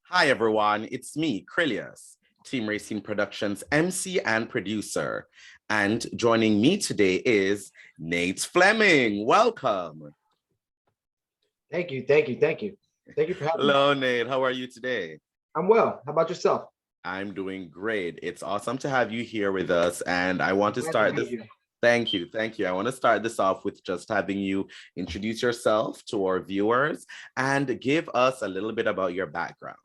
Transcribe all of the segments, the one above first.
Hi, everyone. It's me, Krylios, Team Rayceen Productions MC and producer. And joining me today is Nate Fleming. Welcome. Thank you, thank you, thank you. Thank you for having me. Hello, Nate. How are you today? I'm well. How about yourself? I'm doing great. It's awesome to have you here with us. And I I'm want to glad to start meet this. you. Thank you. Thank you. I want to start this off with just having you introduce yourself to our viewers and give us a little bit about your background.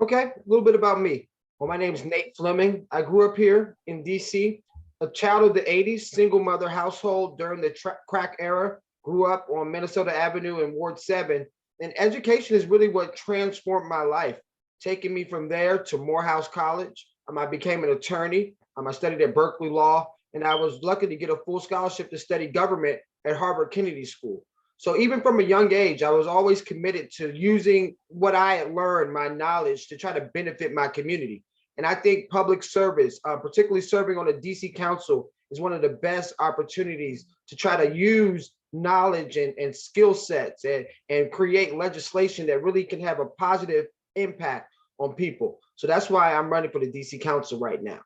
Okay, a little bit about me. Well, my name is Nate Fleming. I grew up here in DC, a child of the 80s, single mother household during the crack era, grew up on Minnesota Avenue in Ward 7. And education is really what transformed my life, taking me from there to Morehouse College. I became an attorney. I studied at Berkeley Law, and I was lucky to get a full scholarship to study government at Harvard Kennedy School. So even from a young age, I was always committed to using what I had learned, my knowledge, to try to benefit my community. And I think public service, particularly serving on a DC council, is one of the best opportunities to try to use knowledge and skill sets and create legislation that really can have a positive impact on people. So that's why I'm running for the DC council right now.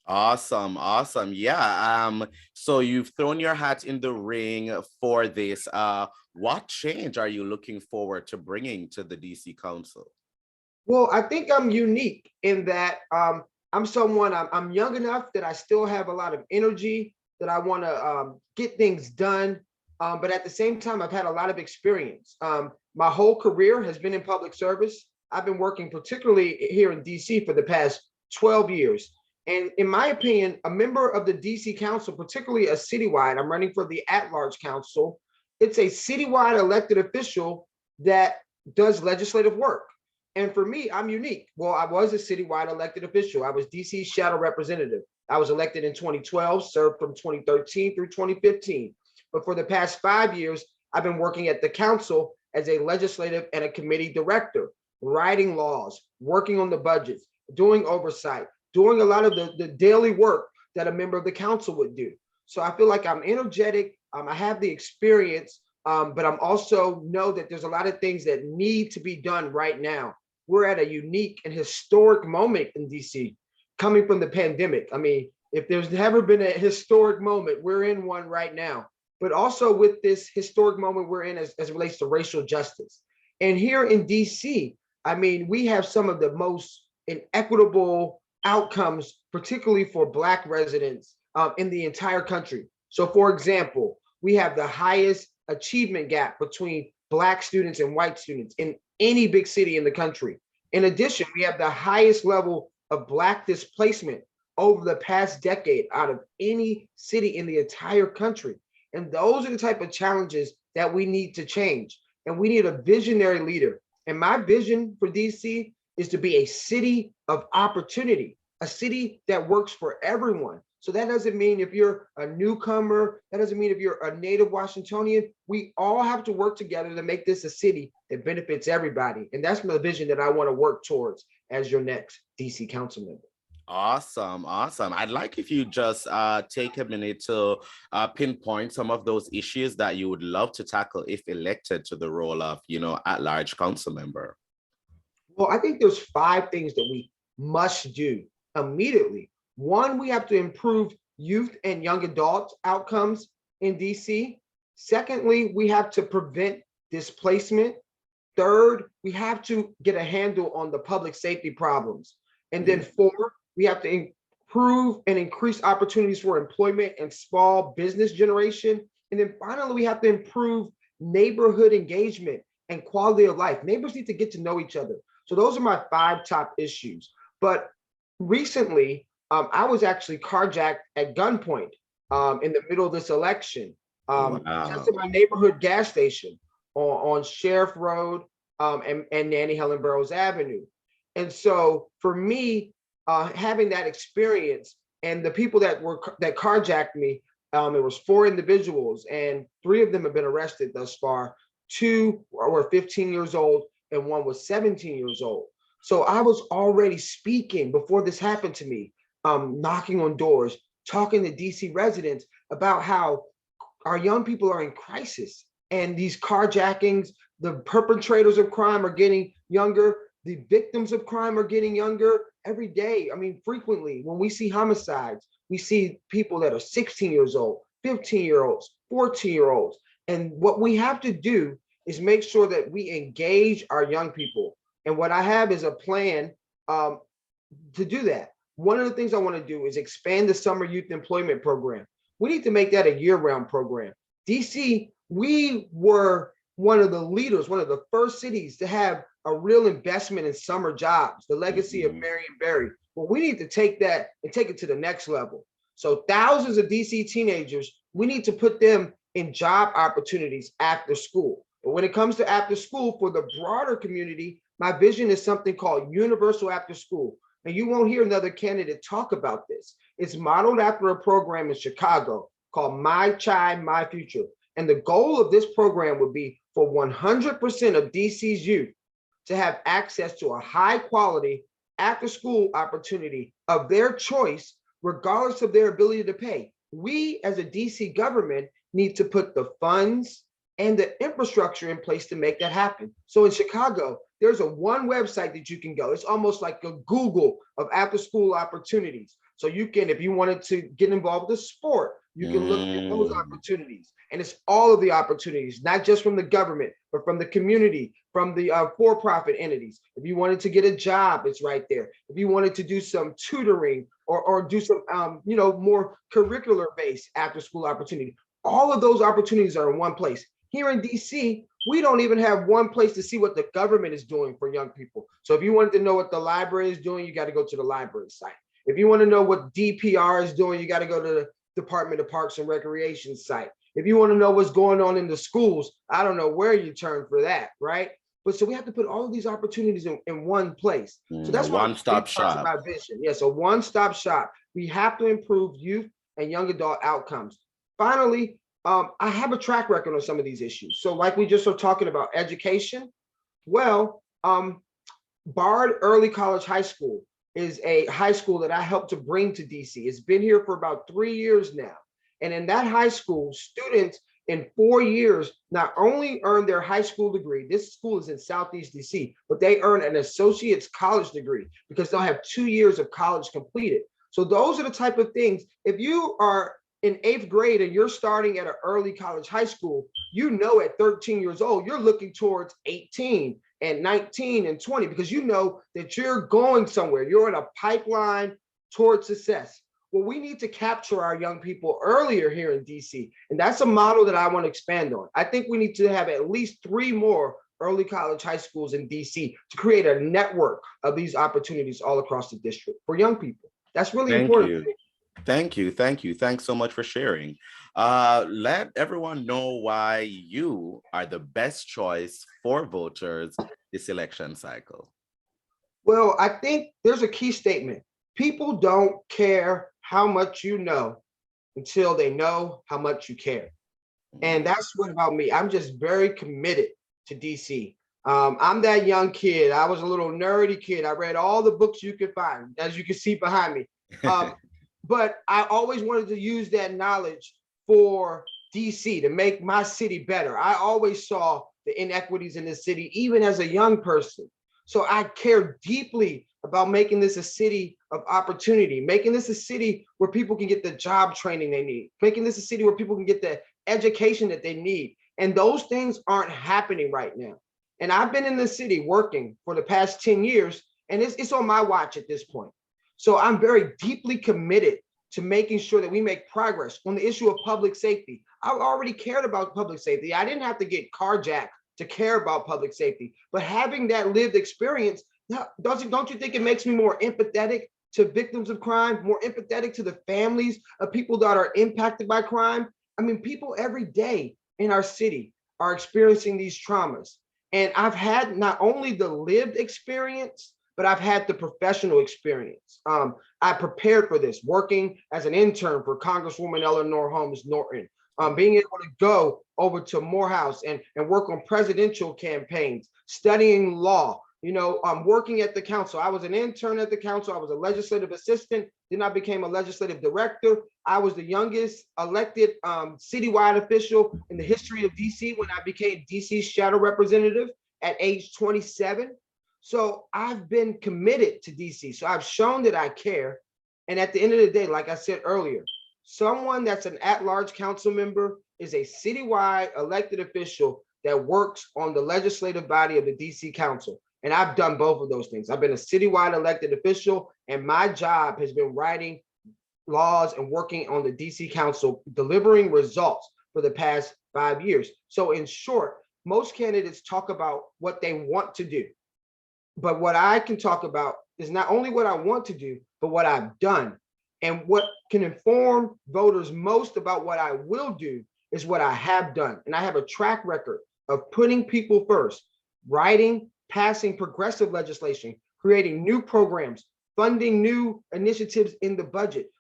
Awesome, awesome. Yeah. So you've thrown your hat in the ring for this. What change are you looking forward to bringing to the DC Council? Well, I think I'm unique in that I'm young enough that I still have a lot of energy, that I want to get things done. But at the same time, I've had a lot of experience. My whole career has been in public service. I've been working particularly here in DC for the past 12 years. And in my opinion, a member of the DC Council, particularly a citywide, I'm running for the at-large council. It's a citywide elected official that does legislative work. And for me, I'm unique. Well, I was a citywide elected official. I was DC's shadow representative. I was elected in 2012, served from 2013 through 2015. But for the past 5 years, I've been working at the council as a legislative and a committee director, writing laws, working on the budgets, doing oversight, doing a lot of the daily work that a member of the council would do. So I feel like I'm energetic. I have the experience, but I'm also know that there's a lot of things that need to be done right now. We're at a unique and historic moment in DC coming from the pandemic. I mean, if there's never been a historic moment, we're in one right now. But also with this historic moment we're in as it relates to racial justice. And here in DC, I mean, we have some of the most inequitable outcomes, particularly for Black residents in the entire country. So for example, we have the highest achievement gap between Black students and white students in any big city in the country. In addition, we have the highest level of Black displacement over the past decade out of any city in the entire country. And those are the type of challenges that we need to change. And we need a visionary leader. And my vision for DC is to be a city of opportunity, a city that works for everyone. So that doesn't mean if you're a newcomer, that doesn't mean if you're a native Washingtonian. We all have to work together to make this a city that benefits everybody. And that's the vision that I want to work towards as your next DC council member. Awesome, awesome. I'd like if you just take a minute to pinpoint some of those issues that you would love to tackle if elected to the role of, at-large council member. Well, I think there's 5 things that we must do immediately. One, we have to improve youth and young adult outcomes in DC. Secondly, we have to prevent displacement. Third, we have to get a handle on the public safety problems. And then 4, we have to improve and increase opportunities for employment and small business generation. And then finally, we have to improve neighborhood engagement and quality of life. Neighbors need to get to know each other. So those are my 5 top issues. But recently, I was actually carjacked at gunpoint in the middle of this election, just in my neighborhood gas station on Sheriff Road and Nanny Helen Burroughs Avenue. And so for me, having that experience and the people that carjacked me, it was 4 individuals and 3 of them have been arrested thus far. 2 were 15 years old and 1 was 17 years old. So I was already speaking before this happened to me, knocking on doors, talking to DC residents about how our young people are in crisis and these carjackings, the perpetrators of crime are getting younger. The victims of crime are getting younger every day. I mean, frequently when we see homicides, we see people that are 16 years old, 15-year-olds, 14-year-olds. And what we have to do is make sure that we engage our young people. And what I have is a plan to do that. One of the things I want to do is expand the summer youth employment program. We need to make that a year-round program. DC, we were one of the leaders, one of the first cities to have a real investment in summer jobs, the legacy of Marion Barry. Well, we need to take that and take it to the next level. So thousands of DC teenagers, we need to put them in job opportunities after school. But when it comes to after school for the broader community, my vision is something called universal after school. And you won't hear another candidate talk about this. It's modeled after a program in Chicago called My Child, My Future. And the goal of this program would be for 100% of DC's youth to have access to a high quality after school opportunity of their choice, regardless of their ability to pay. We as a DC government need to put the funds and the infrastructure in place to make that happen. So in Chicago, there's one website that you can go. It's almost like a Google of after school opportunities. So you can, if you wanted to get involved with sport, you can look at those opportunities. And it's all of the opportunities, not just from the government, but from the community, from the for-profit entities. If you wanted to get a job, it's right there. If you wanted to do some tutoring or do some, more curricular-based after-school opportunity, all of those opportunities are in one place. Here in DC, we don't even have one place to see what the government is doing for young people. So if you wanted to know what the library is doing, you got to go to the library site. If you want to know what DPR is doing, you got to go to the Department of Parks and Recreation site. If you want to know what's going on in the schools, I don't know where you turn for that, right? But so we have to put all of these opportunities in one place. So that's one-stop shop. My vision. Yes, a one-stop shop. We have to improve youth and young adult outcomes. Finally, I have a track record on some of these issues. So like we just were talking about education, well, Bard Early College High School is a high school that I helped to bring to DC. It's been here for about 3 years now. And in that high school, students in 4 years not only earn their high school degree, this school is in Southeast DC, but they earn an associate's college degree because they'll have 2 years of college completed. So those are the type of things, if you are in 8th grade and you're starting at an early college high school, you know at 13 years old, you're looking towards 18 and 19 and 20 because you know that you're going somewhere. You're in a pipeline towards success. Well, we need to capture our young people earlier here in DC. And that's a model that I want to expand on. I think we need to have at least 3 more early college high schools in DC to create a network of these opportunities all across the district for young people. That's really important. Thank you. Thanks so much for sharing. Let everyone know why you are the best choice for voters this election cycle. Well, I think there's a key statement. People don't care how much you know until they know how much you care. And that's what about me. I'm just very committed to DC. I'm that young kid. I was a little nerdy kid. I read all the books you could find, as you can see behind me. But I always wanted to use that knowledge for DC to make my city better. I always saw the inequities in the city, even as a young person. So I care deeply about making this a city of opportunity, making this a city where people can get the job training they need, making this a city where people can get the education that they need. And those things aren't happening right now. And I've been in the city working for the past 10 years, and it's on my watch at this point. So I'm very deeply committed to making sure that we make progress on the issue of public safety. I already cared about public safety. I didn't have to get carjacked to care about public safety, but having that lived experience, don't you think it makes me more empathetic to victims of crime, more empathetic to the families of people that are impacted by crime? I mean, people every day in our city are experiencing these traumas. And I've had not only the lived experience, but I've had the professional experience. I prepared for this, working as an intern for Congresswoman Eleanor Holmes Norton, being able to go over to Morehouse and work on presidential campaigns, studying law, working at the council. I was an intern at the council. I was a legislative assistant. Then I became a legislative director. I was the youngest elected citywide official in the history of DC when I became DC's shadow representative at age 27. So I've been committed to DC. So I've shown that I care. And at the end of the day, like I said earlier, someone that's an at-large council member is a citywide elected official that works on the legislative body of the DC Council. And I've done both of those things. I've been a citywide elected official, and my job has been writing laws and working on the DC Council, delivering results for the past 5 years. So in short, most candidates talk about what they want to do. But what I can talk about is not only what I want to do, but what I've done. And what can inform voters most about what I will do is what I have done. And I have a track record of putting people first, writing, passing progressive legislation, creating new programs, funding new initiatives in the budget.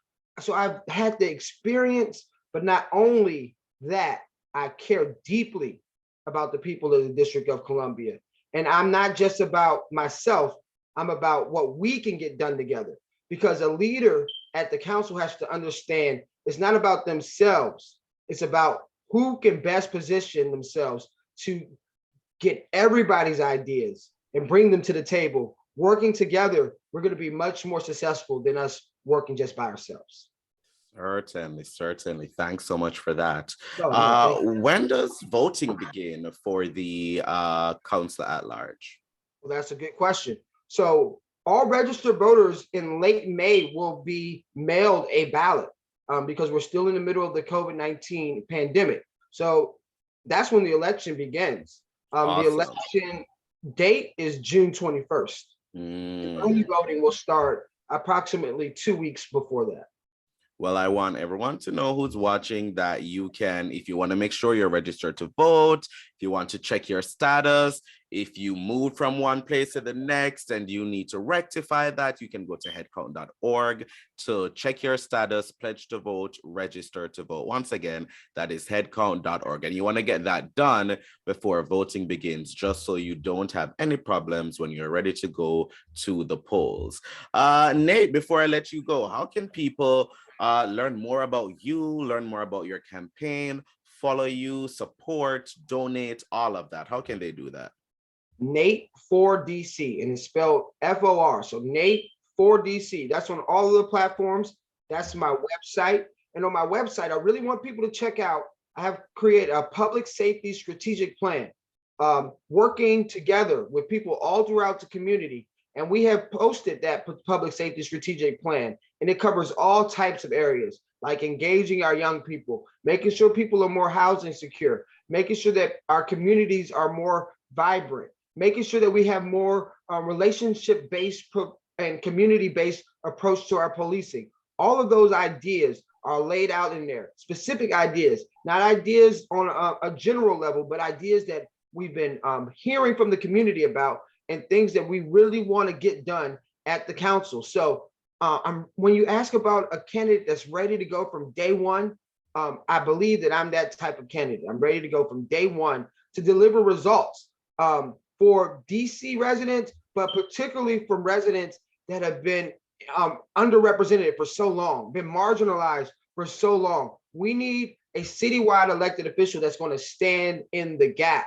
So I've had the experience, but not only that, I care deeply about the people of the District of Columbia. And I'm not just about myself, I'm about what we can get done together. Because a leader at the council has to understand it's not about themselves, it's about who can best position themselves to get everybody's ideas and bring them to the table. Working together, we're going to be much more successful than us working just by ourselves. Certainly, certainly. Thanks so much for that. Oh, no, When does voting begin for the council at large? well, that's a good question. So all registered voters in late May will be mailed a ballot because we're still in the middle of the COVID-19 pandemic. So that's when the election begins. The Awesome. election date is June 21st. Early voting will start approximately 2 weeks before that. Well, I want everyone to know who's watching that you can, if you want to make sure you're registered to vote, if you want to check your status, if you move from one place to the next and you need to rectify that, you can go to headcount.org to check your status, pledge to vote, register to vote. Once again, that is headcount.org. And you want to get that done before voting begins, just so you don't have any problems when you're ready to go to the polls. Nate, before I let you go, how can people learn more about you, learn more about your campaign, follow you, support, donate, all of that? How can they do that? Nate for DC, and it's spelled FOR. So Nate for DC. That's on all of the platforms. That's my website. And on my website, I really want people to check out. I have created a public safety strategic plan, working together with people all throughout the community. And we have posted that public safety strategic plan, and it covers all types of areas, like engaging our young people, making sure people are more housing secure, making sure that our communities are more vibrant, making sure that we have more relationship-based and community-based approach to our policing. All of those ideas are laid out in there, specific ideas, not ideas on a general level, but ideas that we've been hearing from the community about, and things that we really want to get done at the council. So when you ask about a candidate that's ready to go from day one, I believe that I'm that type of candidate. I'm ready to go from day one to deliver results for DC residents, but particularly from residents that have been underrepresented for so long, been marginalized for so long. We need a citywide elected official that's going to stand in the gap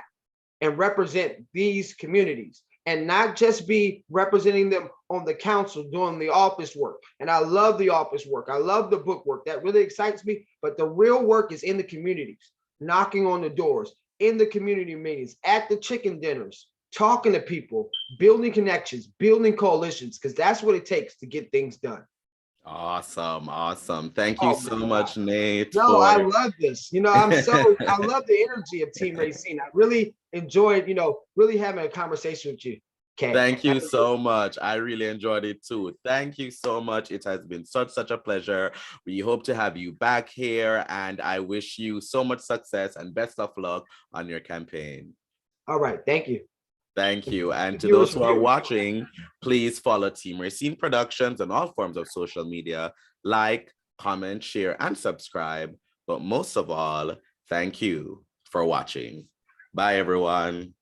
and represent these communities, and not just be representing them on the council doing the office work. And I love the office work. I love the book work. That really excites me. But the real work is in the communities, knocking on the doors, in the community meetings, at the chicken dinners, talking to people, building connections, building coalitions, because that's what it takes to get things done. Awesome. Awesome. Thank you so much, Nate. No, I love this. I love the energy of Team Rayceen. I really enjoyed, really having a conversation with you, Kay. Thank you so much. I really enjoyed it too. Thank you so much. It has been such a pleasure. We hope to have you back here, and I wish you so much success and best of luck on your campaign. All right. Thank you. Thank you. And to those who are watching, please follow Team Rayceen Productions on all forms of social media. Like, comment, share, and subscribe. But most of all, thank you for watching. Bye, everyone.